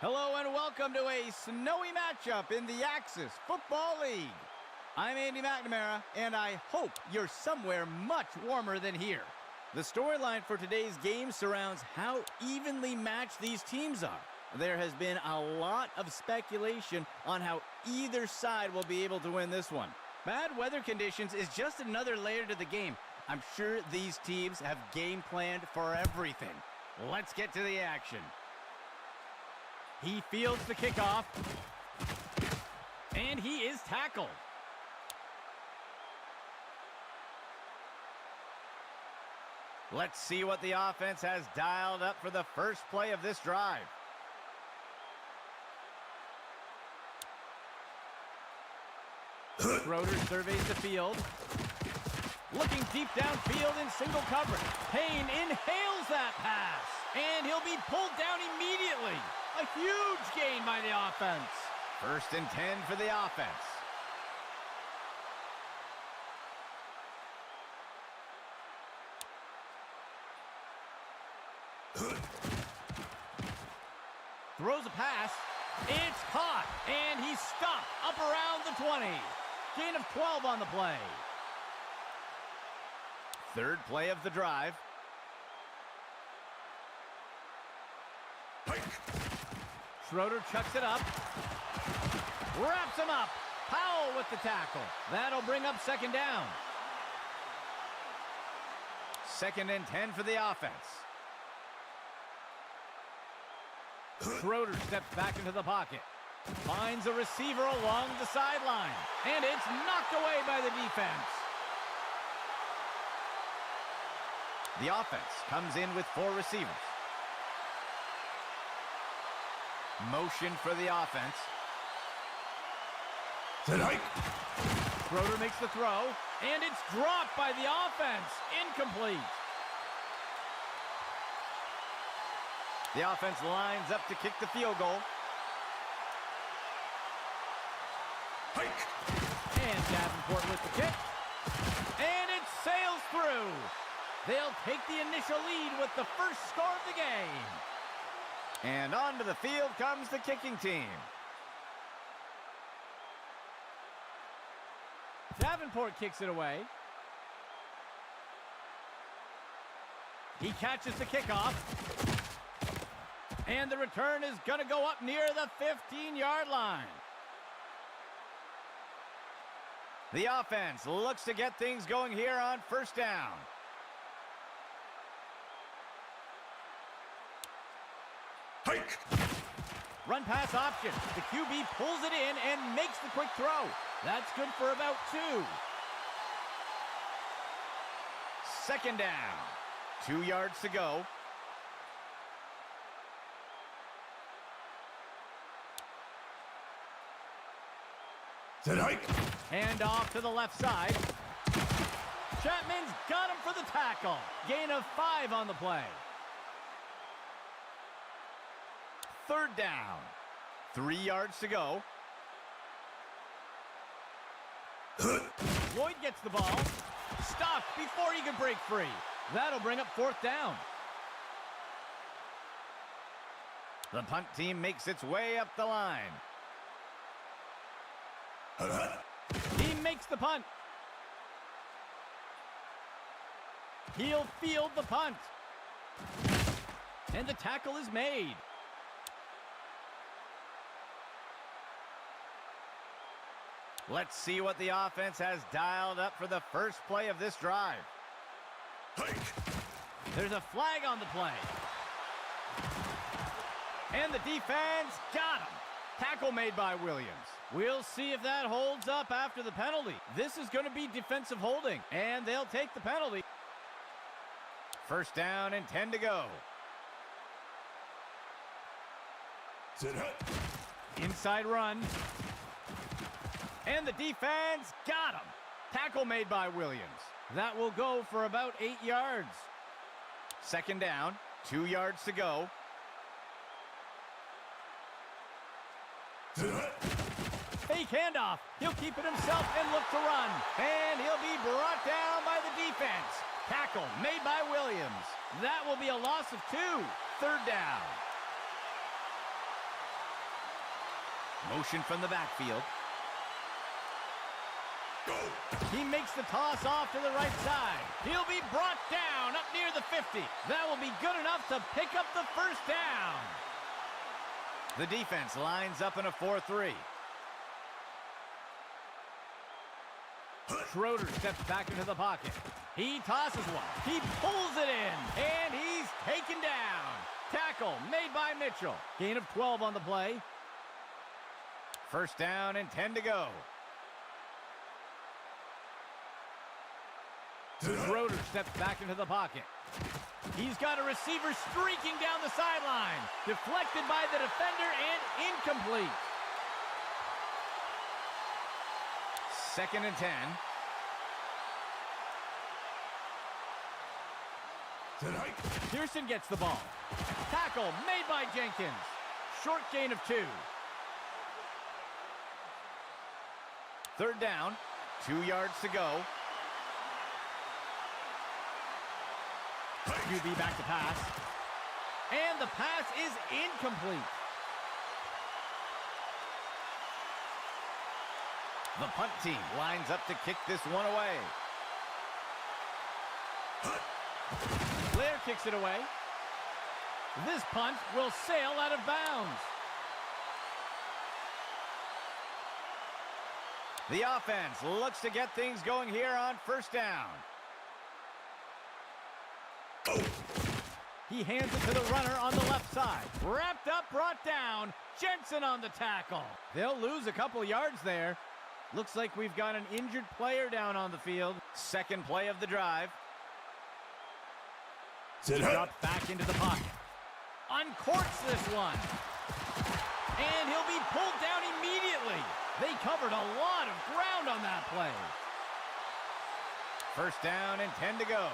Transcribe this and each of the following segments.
Hello and welcome to a snowy matchup in the Axis Football League. I'm Andy McNamara, and I hope you're somewhere much warmer than here. The storyline for today's game surrounds how evenly matched these teams are. There has been a lot of speculation on how either side will be able to win this one. Bad weather conditions is just another layer to the game. I'm sure these teams have game planned for everything. Let's get to the action. He fields the kickoff, and he is tackled. Let's see what the offense has dialed up for the first play of this drive. Schroeder surveys the field. Looking deep downfield in single coverage. Payne inhales that pass, and he'll be pulled down immediately. A huge gain by the offense. 1st and 10 for the offense. Throws a pass. It's caught, and he's stopped up around the 20. Gain of 12 on the play. 3rd play of the drive. Schroeder chucks it up. Wraps him up. Powell with the tackle. That'll bring up 2nd down. 2nd and 10 for the offense. Schroeder steps back into the pocket. Finds a receiver along the sideline. And it's knocked away by the defense. The offense comes in with 4 receivers. Motion for the offense. Schroeder makes the throw, and it's dropped by the offense. Incomplete. The offense lines up to kick the field goal. And Davenport with the kick. And it sails through. They'll take the initial lead with the first score of the game. And onto the field comes the kicking team. Davenport kicks it away. He catches the kickoff. And the return is going to go up near the 15-yard line. The offense looks to get things going here on 1st down. Run pass option. The QB pulls it in and makes the quick throw. That's good for about 2. 2nd down. 2 yards to go. Hand off to the left side. Chapman's got him for the tackle. Gain of 5 on the play. 3rd down. 3 yards to go. Lloyd gets the ball. Stopped before he can break free. That'll bring up 4th down. The punt team makes its way up the line. He makes the punt. He'll field the punt. And the tackle is made. Let's see what the offense has dialed up for the first play of this drive. There's a flag on the play. And the defense got him. Tackle made by Williams. We'll see if that holds up after the penalty. This is going to be defensive holding, and they'll take the penalty. 1st down and 10 to go. Inside run. And the defense got him. Tackle made by Williams. That will go for about 8 yards. 2nd down, 2 yards to go. Fake handoff. He'll keep it himself and look to run. And he'll be brought down by the defense. Tackle made by Williams. That will be a loss of 2. 3rd down. Motion from the backfield. He makes the toss off to the right side. He'll be brought down up near the 50. That will be good enough to pick up the first down. The defense lines up in a 4-3. Schroeder steps back into the pocket. He tosses one. He pulls it in, and he's taken down. Tackle made by Mitchell. Gain of 12 on the play. First down and 10 to go. Schroeder steps back into the pocket. He's got a receiver streaking down the sideline. Deflected by the defender and incomplete. Second and 10. Pearson gets the ball. Tackle made by Jenkins. Short gain of 2. Third down, 2 yards to go. QB back to pass. And the pass is incomplete. The punt team lines up to kick this one away. Blair kicks it away. This punt will sail out of bounds. The offense looks to get things going here on first down. He hands it to the runner on the left side. Wrapped up, brought down. Jensen on the tackle. They'll lose a couple yards there. Looks like we've got an injured player down on the field. Second play of the drive. Drops back into the pocket. Uncorks this one. And he'll be pulled down immediately. They covered a lot of ground on that play. First down and 10 to go.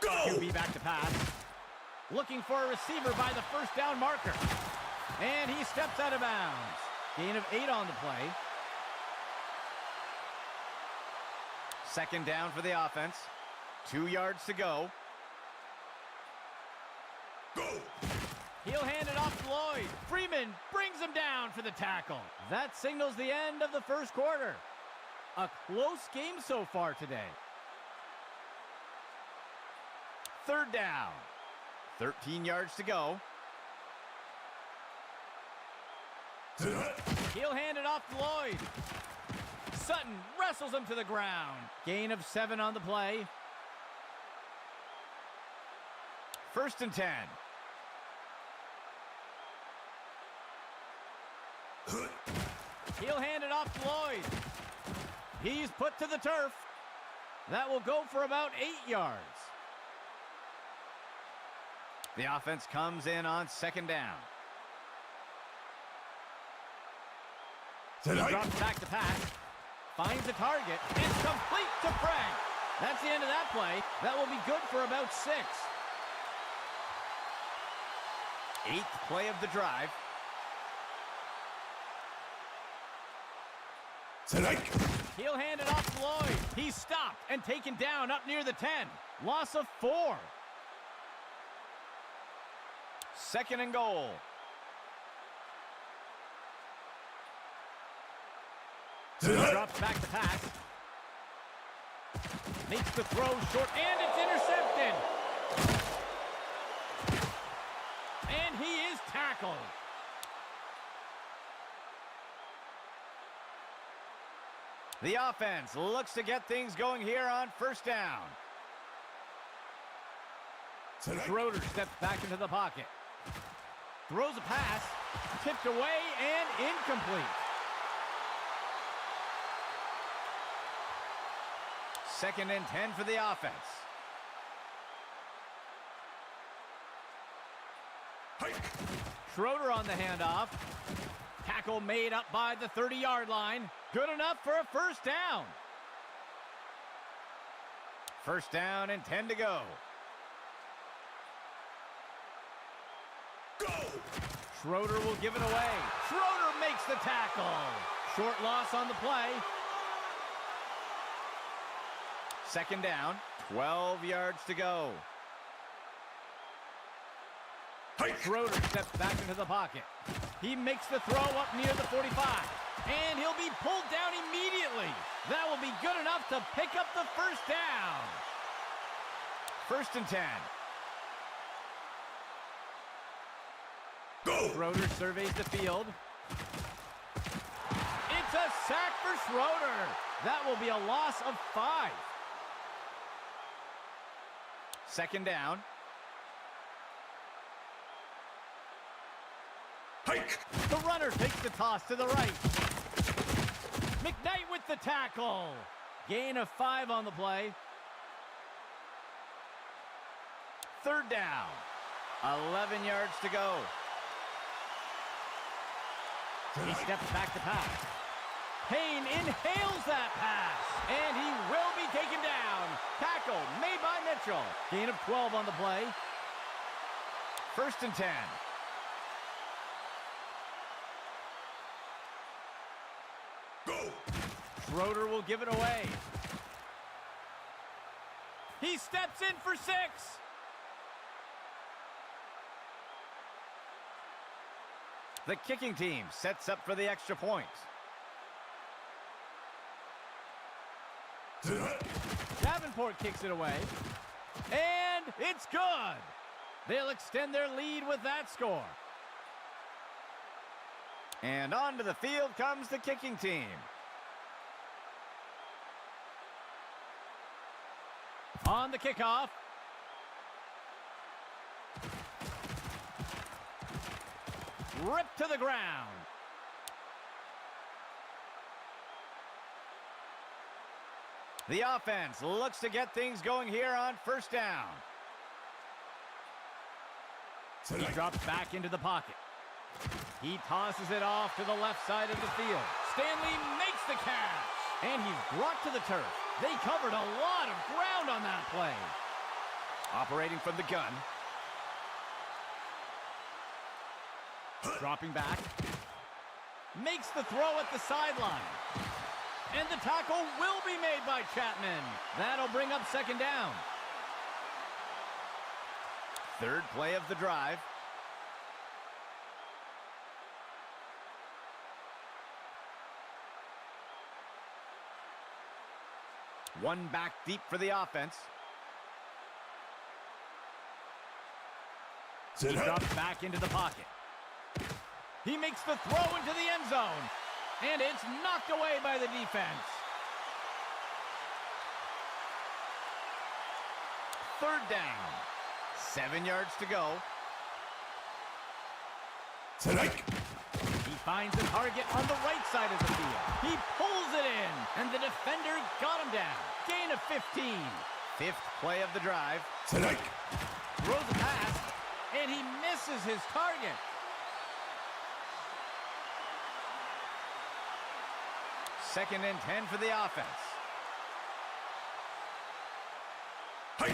QB back to pass. Looking for a receiver by the first down marker. And he steps out of bounds. Gain of 8 on the play. Second down for the offense. 2 yards to go. He'll hand it off to Lloyd. Freeman brings him down for the tackle. That signals the end of the first quarter. A close game so far today. Third down. 13 yards to go. He'll hand it off to Lloyd. Sutton wrestles him to the ground. Gain of 7 on the play. First and 10. He'll hand it off to Lloyd. He's put to the turf. That will go for about 8 yards. The offense comes in on second down. He drops back to pass. Finds a target. It's complete to Frank. That's the end of that play. That will be good for about 6. 8th play of the drive. He'll hand it off to Lloyd. He's stopped and taken down up near the 10. Loss of 4. Second and goal. He drops back to pass. Makes the throw short, and it's intercepted. And he is tackled. The offense looks to get things going here on first down. Schroeder steps back into the pocket. Throws a pass. Tipped away and incomplete. Second and 10 for the offense. Schroeder on the handoff. Tackle made up by the 30-yard line. Good enough for a first down. First down and 10 to go. Schroeder will give it away. Schroeder makes the tackle. Short loss on the play. Second down, 12 yards to go. Schroeder steps back into the pocket. He makes the throw up near the 45. And he'll be pulled down immediately. That will be good enough to pick up the first down. 1st and 10. Go! Schroeder surveys the field. It's a sack for Schroeder. That will be a loss of 5. 2nd down. Hike! The runner takes the toss to the right. McKnight with the tackle. Gain of 5 on the play. 3rd down. 11 yards to go. He steps back to pass. Payne inhales that pass. And he will be taken down. Tackle made by Mitchell. Gain of 12 on the play. 1st and 10. Go! Schroeder will give it away. He steps in for 6. The kicking team sets up for the extra point. Davenport kicks it away. And it's good. They'll extend their lead with that score. And onto the field comes the kicking team. On the kickoff. Ripped to the ground. The offense looks to get things going here on 1st down. He drops back into the pocket. He tosses it off to the left side of the field. Stanley makes the catch. And he's brought to the turf. They covered a lot of ground on that play. Operating from the gun. Dropping back. Makes the throw at the sideline. And the tackle will be made by Chapman. That'll bring up 2nd down. 3rd play of the drive. One back deep for the offense. He drops back into the pocket. He makes the throw into the end zone. And it's knocked away by the defense. 3rd down. 7 yards to go. He finds a target on the right side of the field. He pulls it in, and the defender got him down. Gain of 15. 5th play of the drive. Throws a pass, and he misses his target. 2nd and 10 for the offense.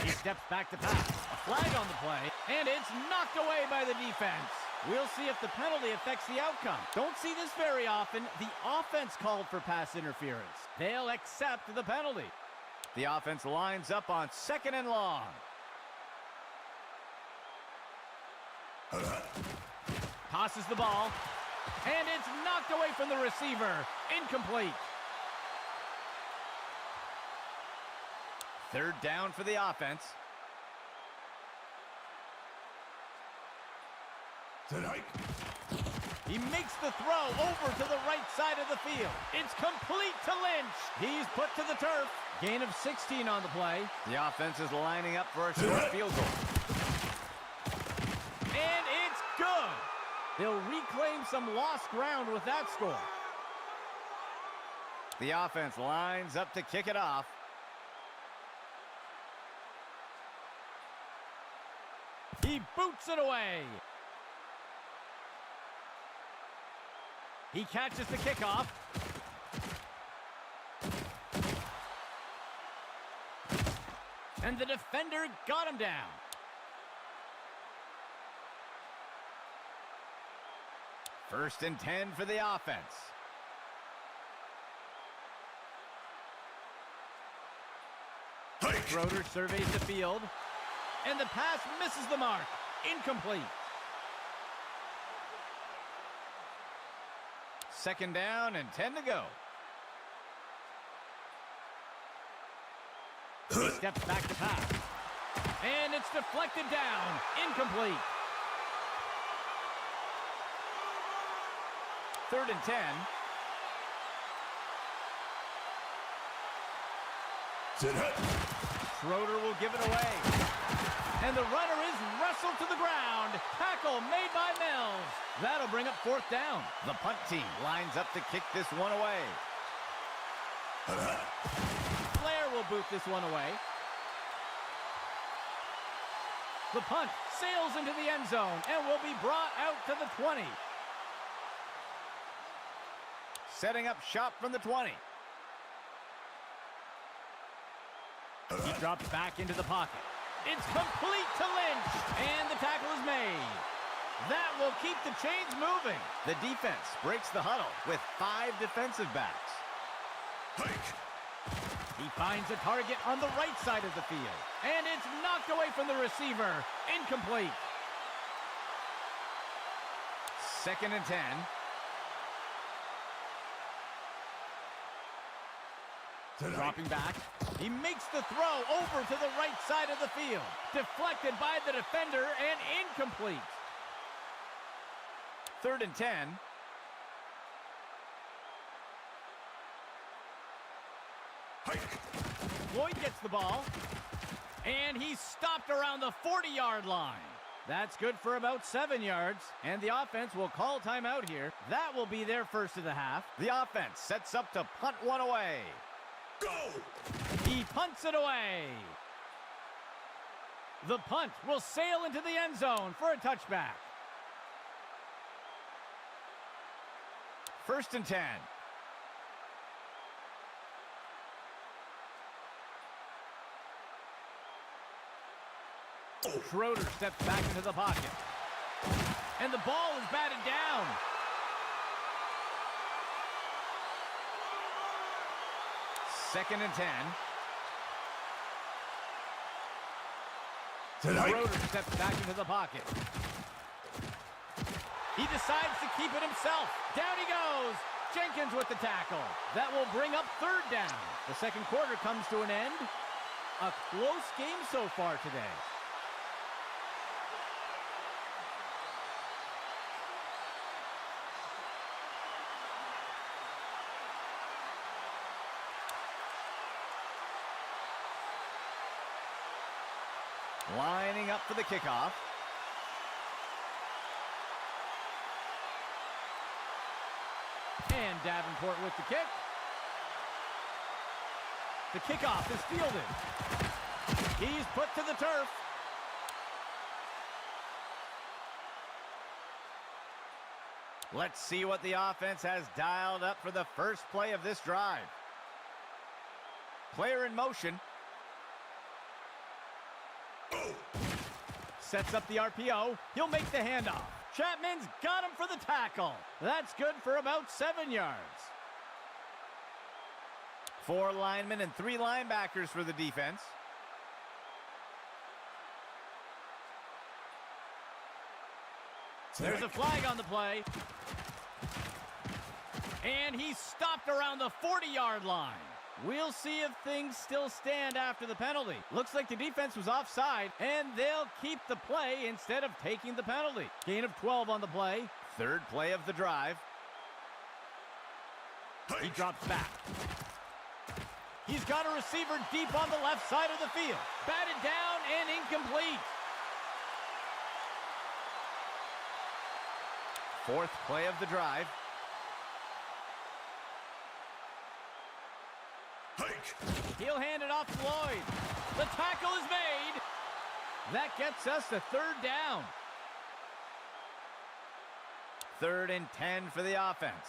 He steps back to pass. A flag on the play, and it's knocked away by the defense. We'll see if the penalty affects the outcome. Don't see this very often. The offense called for pass interference. They'll accept the penalty. The offense lines up on 2nd and long. Tosses the ball, and it's knocked away from the receiver. Incomplete. 3rd down for the offense. He makes the throw over to the right side of the field. It's complete to Lynch. He's put to the turf. Gain of 16 on the play. The offense is lining up for a short field goal. And it's good. They'll reclaim some lost ground with that score. The offense lines up to kick it off. He boots it away. He catches the kickoff. And the defender got him down. First and 10 for the offense. Schroeder surveys the field. And the pass misses the mark. Incomplete. Second down and 10 to go. He steps back to pass. And it's deflected down. Incomplete. Third and 10. Schroeder will give it away. And the runner is wrestled to the ground. Tackle made by Mills. That'll bring up fourth down. The punt team lines up to kick this one away. Flair will boot this one away. The punt sails into the end zone and will be brought out to the 20. Setting up shop from the 20. He drops back into the pocket. It's complete to Lynch, and the tackle is made. That will keep the chains moving. The defense breaks the huddle with 5 defensive backs. He finds a target on the right side of the field, and it's knocked away from the receiver. Incomplete. Second and 10. Dropping back, he makes the throw over to the right side of the field. Deflected by the defender and incomplete. Third and 10. Floyd gets the ball, and he's stopped around the 40-yard line. That's good for about 7 yards, and the offense will call timeout here. That will be their first of the half. The offense sets up to punt one away. Go! He punts it away. The punt will sail into the end zone for a touchback. First and 10. Schroeder steps back into the pocket. And the ball is batted down. Second and 10. Schroeder steps back into the pocket. He decides to keep it himself. Down he goes. Jenkins with the tackle. That will bring up third down. The second quarter comes to an end. A close game so far today. Lining up for the kickoff. And Davenport with the kick. The kickoff is fielded. He's put to the turf. Let's see what the offense has dialed up for the first play of this drive. Player in motion. Sets up the RPO. He'll make the handoff. Chapman's got him for the tackle. That's good for about 7 yards. 4 linemen and 3 linebackers for the defense. There's a flag on the play. And he's stopped around the 40-yard line. We'll see if things still stand after the penalty. Looks like the defense was offside, and they'll keep the play instead of taking the penalty. Gain of 12 on the play. Third play of the drive. He drops back. He's got a receiver deep on the left side of the field. Batted down and incomplete. Fourth play of the drive. He'll hand it off to Lloyd. The tackle is made. That gets us to third down. Third and 10 for the offense.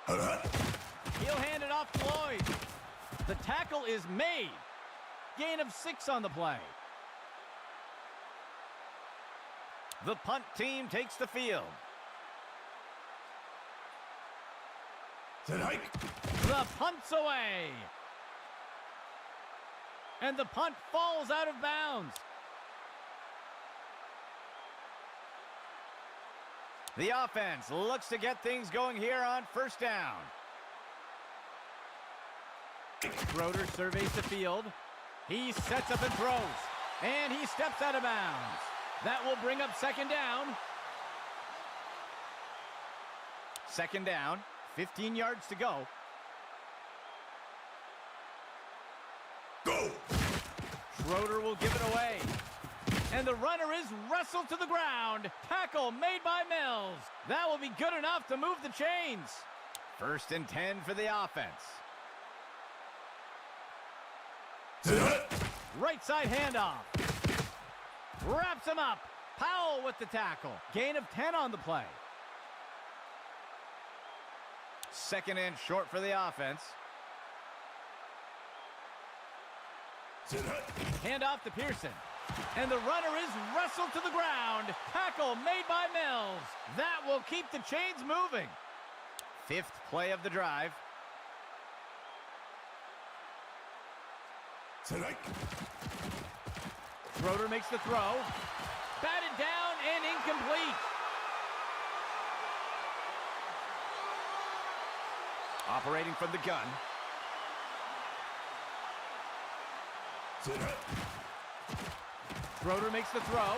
He'll hand it off to Lloyd. The tackle is made. Gain of 6 on the play. The punt team takes the field. The punt's away. And the punt falls out of bounds. The offense looks to get things going here on first down. Schroeder surveys the field. He sets up and throws. And he steps out of bounds. That will bring up second down. Second down, 15 yards to go. Go! Schroeder will give it away. And the runner is wrestled to the ground. Tackle made by Mills. That will be good enough to move the chains. First and 10 for the offense. Right side handoff. Wraps him up. Powell with the tackle. Gain of 10 on the play. Second and short for the offense. Handoff to Pearson. And the runner is wrestled to the ground. Tackle made by Mills. That will keep the chains moving. Fifth play of the drive. Schroeder makes the throw. Batted down and incomplete. Operating from the gun. Schroeder makes the throw.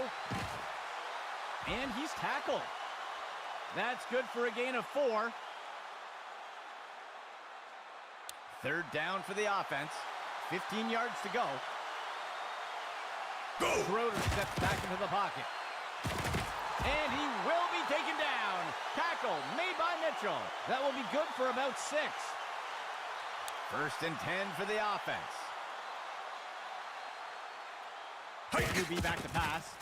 And he's tackled. That's good for a gain of 4. Third down for the offense. 15 yards to go. Go! Schroeder steps back into the pocket. And he will be taken down. Tackle made by Mitchell. That will be good for about 6. First and 10 for the offense. QB back to pass.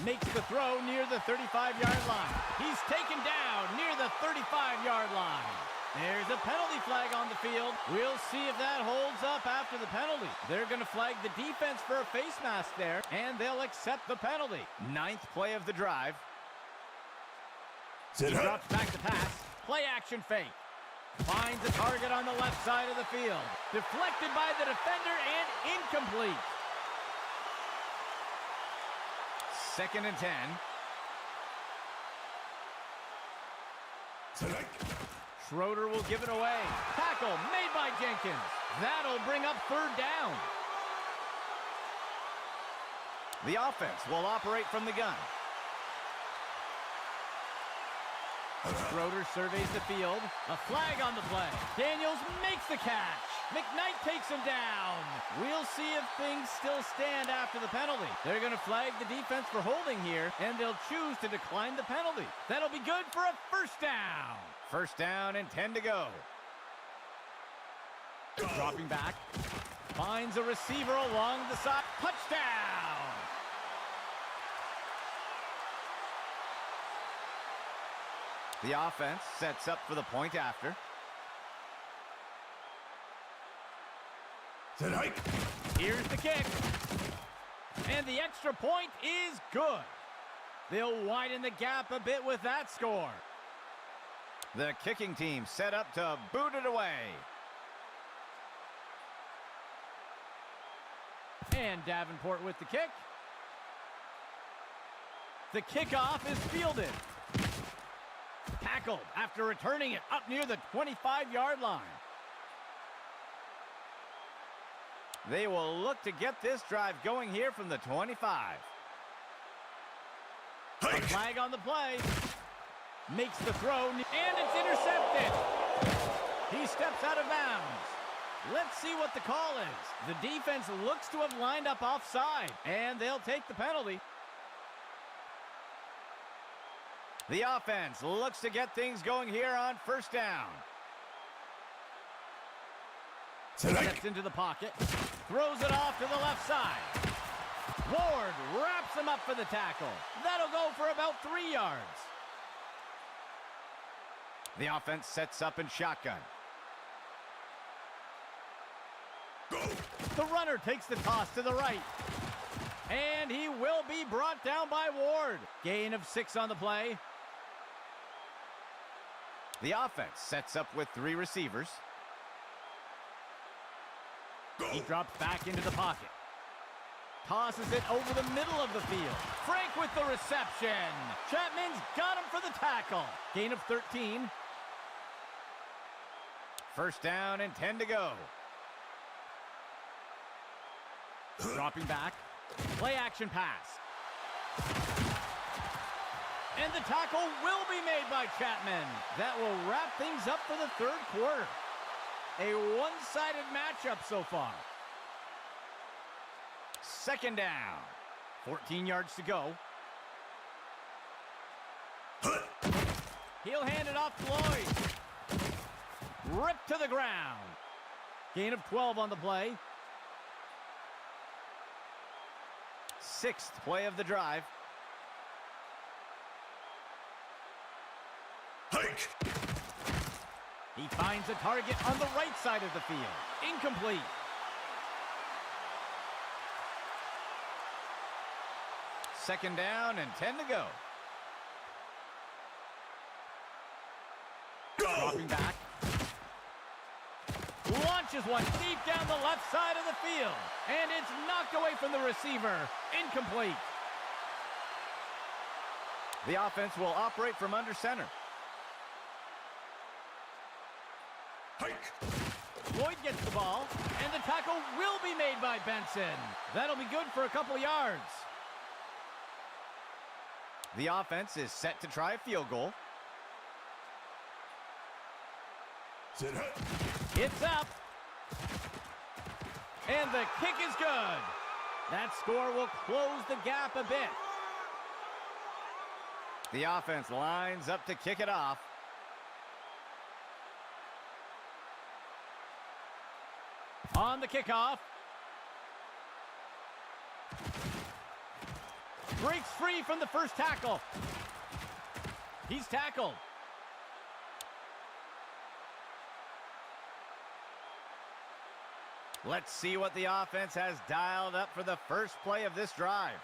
Makes the throw near the 35-yard line. He's taken down near the 35-yard line. There's a penalty flag on the field. We'll see if that holds up after the penalty. They're going to flag the defense for a face mask there, and they'll accept the penalty. Ninth play of the drive. He drops back to pass. Play action fake. Finds a target on the left side of the field. Deflected by the defender and incomplete. Second and 10. Schroeder will give it away. Tackle made by Jenkins. That'll bring up third down. The offense will operate from the gun. Schroeder surveys the field. A flag on the play. Daniels makes the catch. McKnight takes him down. We'll see if things still stand after the penalty. They're going to flag the defense for holding here, and they'll choose to decline the penalty. That'll be good for a first down. First down and 10 to go. Dropping back. Finds a receiver along the side. Touchdown! The offense sets up for the point after. Here's the kick. And the extra point is good. They'll widen the gap a bit with that score. The kicking team set up to boot it away. And Davenport with the kick. The kickoff is fielded. Tackled after returning it up near the 25-yard line. They will look to get this drive going here from the 25. A flag on the play. Makes the throw, and it's intercepted. He steps out of bounds. Let's see what the call is. The defense looks to have lined up offside, and they'll take the penalty. The offense looks to get things going here on first down. Steps into the pocket. Throws it off to the left side. Ward wraps him up for the tackle. That'll go for about 3 yards. The offense sets up in shotgun. Go. The runner takes the toss to the right. And he will be brought down by Ward. Gain of 6 on the play. The offense sets up with 3 receivers. He drops back into the pocket. Tosses it over the middle of the field. Frank with the reception. Chapman's got him for the tackle. Gain of 13. First down and 10 to go. Dropping back. Play action pass. And the tackle will be made by Chapman. That will wrap things up for the third quarter. A one-sided matchup so far. Second down. 14 yards to go. He'll hand it off to Lloyd. Ripped to the ground. Gain of 12 on the play. Sixth play of the drive. Hike. He finds a target on the right side of the field. Incomplete. Second down and 10 to go. Dropping back. Launches one deep down the left side of the field. And it's knocked away from the receiver. Incomplete. The offense will operate from under center. Hike. Lloyd gets the ball, and the tackle will be made by Benson. That'll be good for a couple yards. The offense is set to try a field goal. Sit hut. It's up. And the kick is good. That score will close the gap a bit. The offense lines up to kick it off. On the kickoff. Breaks free from the first tackle. He's tackled. Let's see what the offense has dialed up for the first play of this drive.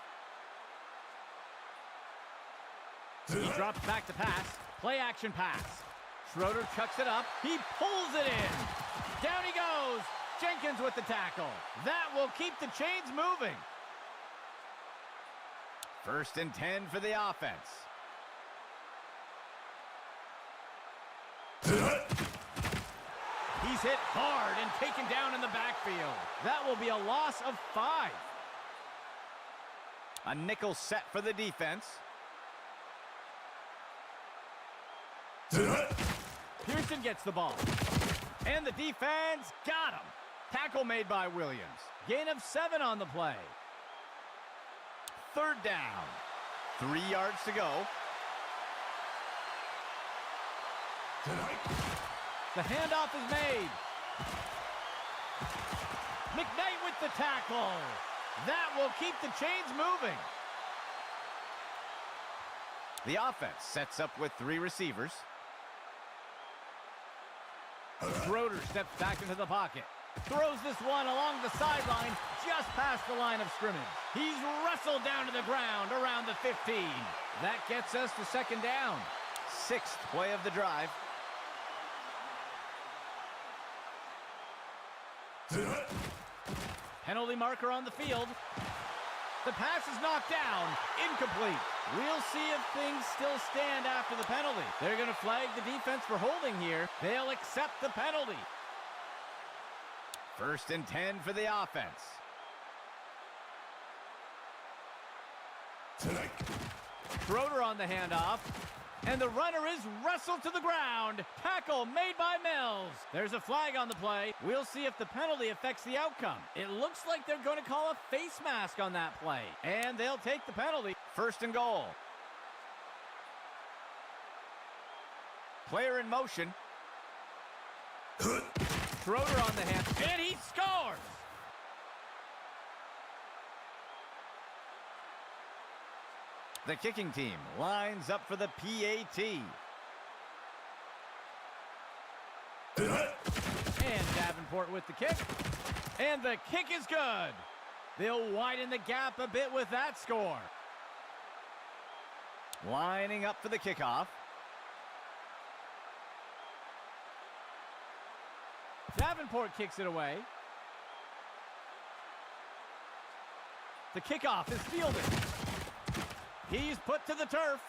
He drops back to pass. Play action pass. Schroeder chucks it up. He pulls it in. Down he goes. Jenkins with the tackle. That will keep the chains moving. First and 10 for the offense. He's hit hard and taken down in the backfield. That will be a loss of 5. A nickel set for the defense. Pearson gets the ball. And the defense got him. Tackle made by Williams. Gain of 7 on the play. Third down. 3 yards to go. The handoff is made. McKnight with the tackle. That will keep the chains moving. The offense sets up with 3 receivers. Schroeder steps back into the pocket. Throws this one along the sideline, just past the line of scrimmage. He's wrestled down to the ground around the 15. That gets us to second down. 6th play of the drive. Penalty marker on the field. The pass is knocked down. Incomplete. We'll see if things still stand after the penalty. They're going to flag the defense for holding here. They'll accept the penalty. First and 10 for the offense. Schroeder on the handoff. And the runner is wrestled to the ground. Tackle made by Mills. There's a flag on the play. We'll see if the penalty affects the outcome. It looks like they're going to call a face mask on that play. And they'll take the penalty. First and goal. Player in motion. Schroeder on the hand. And he scores! The kicking team lines up for the PAT. And Davenport with the kick. And the kick is good. They'll widen the gap a bit with that score. Lining up for the kickoff. Davenport kicks it away. The kickoff is fielded. He's put to the turf.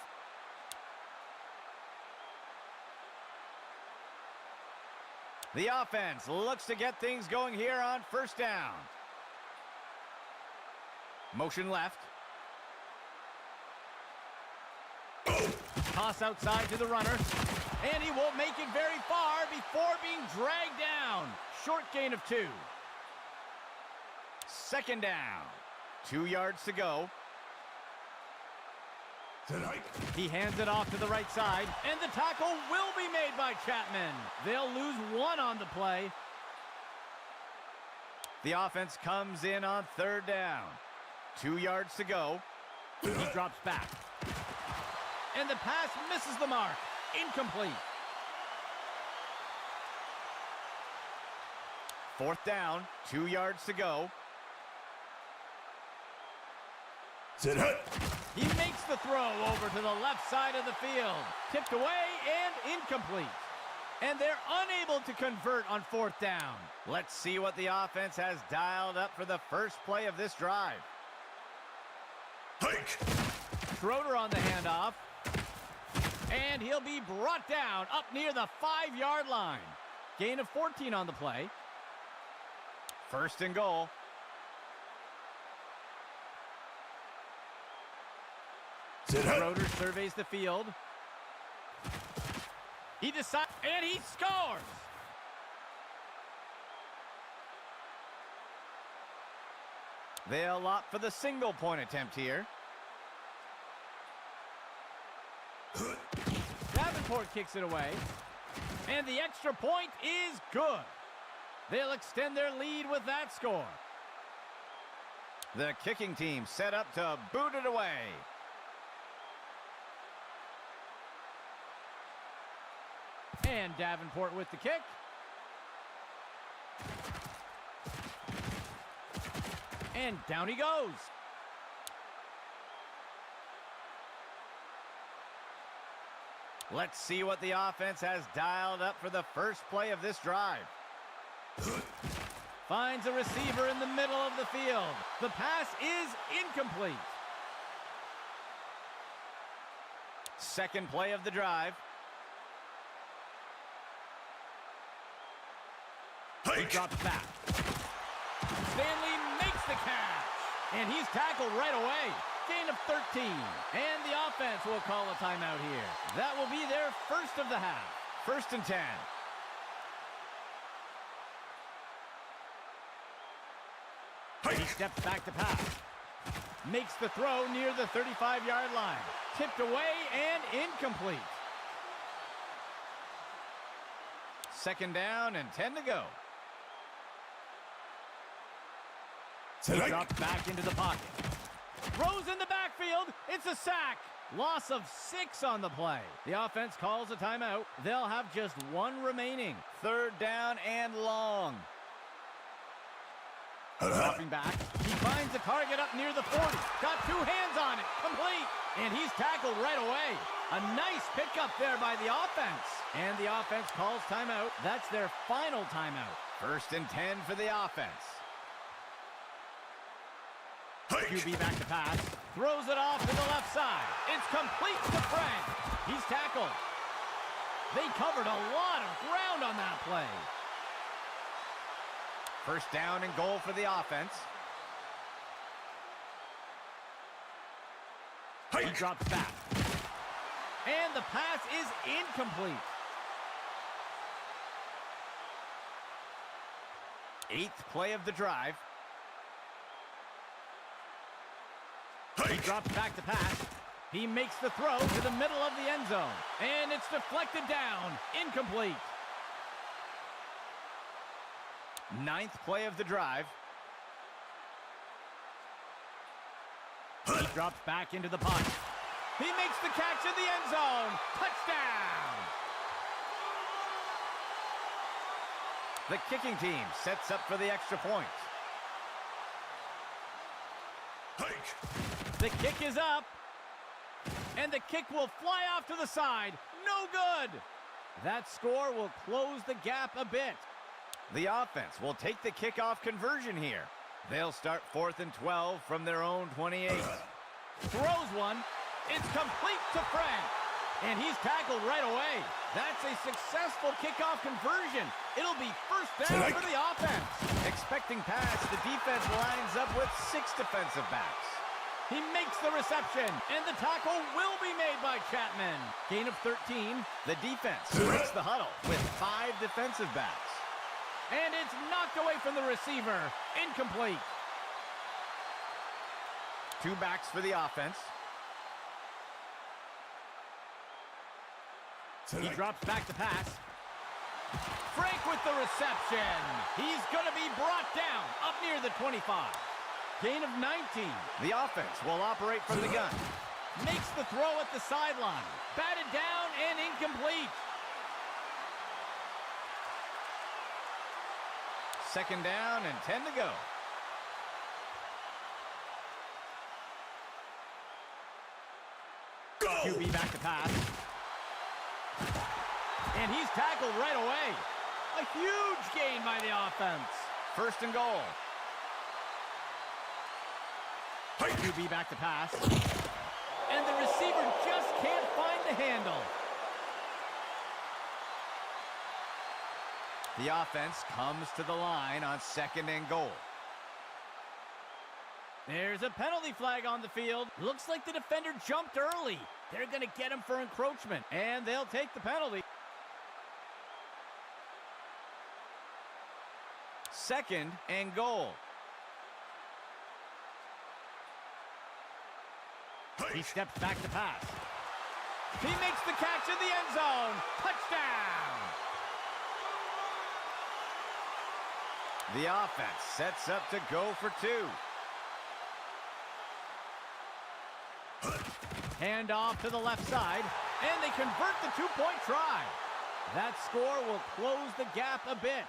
The offense looks to get things going here on first down. Motion left. Toss outside to the runner. And he won't make it very far before being dragged down. Short gain of 2. Second down. 2 yards to go. He hands it off to the right side, and the tackle will be made by Chapman. They'll lose 1 on the play. The offense comes in on third down. 2 yards to go. He drops back. And the pass misses the mark. Incomplete. Fourth down. 2 yards to go. He makes the throw over to the left side of the field. Tipped away and incomplete. And they're unable to convert on fourth down. Let's see what the offense has dialed up for the first play of this drive. Hike. Schroeder on the handoff. And he'll be brought down up near the 5-yard line. Gain of 14 on the play. First and goal. Schroeder surveys the field. He decides, and he scores! They'll opt for the single-point attempt here. Davenport kicks it away. And the extra point is good. They'll extend their lead with that score. The kicking team set up to boot it away. And Davenport with the kick. And down he goes. Let's see what the offense has dialed up for the first play of this drive. Finds a receiver in the middle of the field. The pass is incomplete. Second play of the drive. He drops back. Stanley makes the catch. And he's tackled right away. Gain of 13. And the offense will call a timeout here. That will be their first of the half. First and 10. He steps back to pass. Makes the throw near the 35-yard line. Tipped away and incomplete. Second down and 10 to go. He drops back into the pocket. Throws in the backfield. It's a sack. Loss of 6 on the play. The offense calls a timeout. They'll have just 1 remaining. Third down and long. Dropping back. He finds the target up near the 40. Got 2 hands on it. Complete. And he's tackled right away. A nice pickup there by the offense. And the offense calls timeout. That's their final timeout. First and 10 for the offense. QB back to pass. Throws it off to the left side. It's complete to Frank. He's tackled. They covered a lot of ground on that play. First down and goal for the offense. He drops back. And the pass is incomplete. 8th play of the drive. He drops back to pass. He makes the throw to the middle of the end zone. And it's deflected down. Incomplete. 9th play of the drive. He drops back into the pocket. He makes the catch in the end zone. Touchdown! The kicking team sets up for the extra point. The kick is up. And the kick will fly off to the side. No good. That score will close the gap a bit. The offense will take the kickoff conversion here. They'll start 4th and 12 from their own 28. Throws one. It's complete to Frank. And he's tackled right away. That's a successful kickoff conversion. It'll be first down for the offense. Expecting pass, the defense lines up with 6 defensive backs. He makes the reception, and the tackle will be made by Chapman. Gain of 13. The defense breaks the huddle with 5 defensive backs. And it's knocked away from the receiver. Incomplete. 2 backs for the offense. He drops back to pass. Frank with the reception. He's going to be brought down up near the 25. Gain of 19. The offense will operate from the gun. Makes the throw at the sideline. Batted down and incomplete. 2nd down and 10 to go. QB back to pass. And he's tackled right away. A huge gain by the offense. 1st and goal. QB back to pass. And the receiver just can't find the handle. The offense comes to the line on 2nd and goal. There's a penalty flag on the field. Looks like the defender jumped early. They're going to get him for encroachment, and they'll take the penalty. 2nd and goal. He steps back to pass. He makes the catch in the end zone. Touchdown! The offense sets up to go for 2. Hand off to the left side, and they convert the 2-point try. That score will close the gap a bit.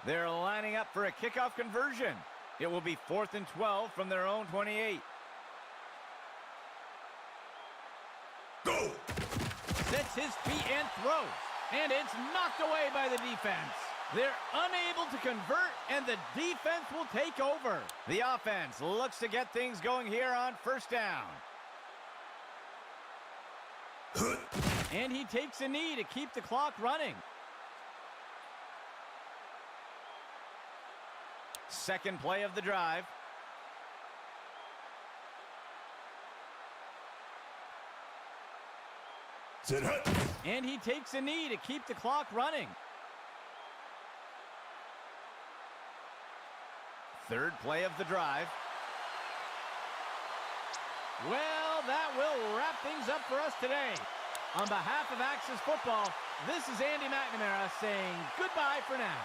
They're lining up for a kickoff conversion. It will be 4th and 12 from their own 28. Go! Sets his feet and throws, and it's knocked away by the defense. They're unable to convert, and the defense will take over. The offense looks to get things going here on 1st down. And he takes a knee to keep the clock running. 2nd play of the drive. Set hut. And he takes a knee to keep the clock running. 3rd play of the drive. Well, that will wrap things up for us today. On behalf of Axis Football, this is Andy McNamara saying goodbye for now.